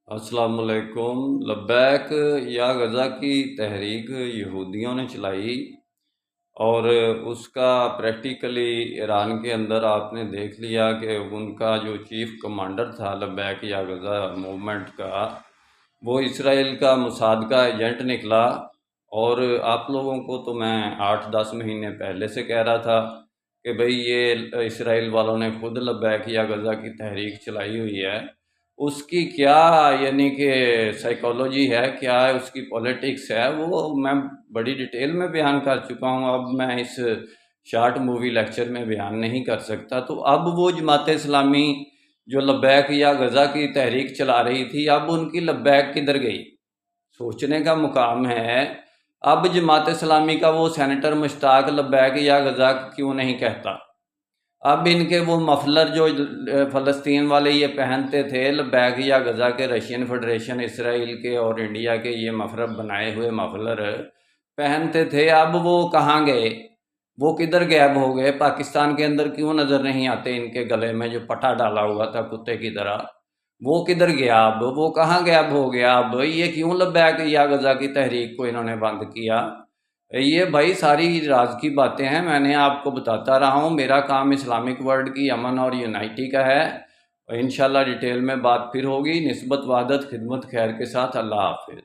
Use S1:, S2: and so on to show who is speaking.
S1: अस्सलाम वालेकुम। लब्बैक या गज़ा की तहरीक यहूदियों ने चलाई और उसका प्रैक्टिकली ईरान के अंदर आपने देख लिया कि उनका जो चीफ़ कमांडर था लब्बैक या गज़ा मूवमेंट का, वो इसराइल का मोसाद का एजेंट निकला। और आप लोगों को तो मैं 8-10 महीने पहले से कह रहा था कि भाई ये इसराइल वालों ने खुद लब्बैक या गज़ा की तहरीक चलाई हुई है। उसकी क्या यानी कि साइकोलॉजी है, क्या है उसकी पॉलिटिक्स है, वो मैं बड़ी डिटेल में बयान कर चुका हूँ। अब मैं इस शार्ट मूवी लेक्चर में बयान नहीं कर सकता। तो अब वो जमात इस्लामी जो लब्बैक या गज़ा की तहरीक चला रही थी, अब उनकी लब्बैक किधर गई? सोचने का मुकाम है। अब जमात इस्लामी का वो सेनेटर मुश्ताक लब्बैक या गज़ा क्यों नहीं कहता? अब इनके वो मफलर जो फ़लस्तीन वाले ये पहनते थे, लब्बैक या गज़ा के रशियन फेडरेशन, इसराइल के और इंडिया के ये मफरब बनाए हुए मफलर पहनते थे, अब वो कहाँ गए? वो किधर गैब हो गए? पाकिस्तान के अंदर क्यों नज़र नहीं आते? इनके गले में जो पट्टा डाला हुआ था कुत्ते की तरह, वो किधर गया? अब वो कहाँ गैब हो गया? अब ये क्यों लब्बैक या गज़ा की तहरीक को इन्होंने बंद किया? ये भाई सारी राज की बातें हैं, मैंने आपको बताता रहा हूँ। मेरा काम इस्लामिक वर्ल्ड की अमन और यूनाइटी का है। इंशाल्लाह डिटेल में बात फिर होगी। निस्बत वहदत खिदमत खैर के साथ। अल्लाह हाफिज़।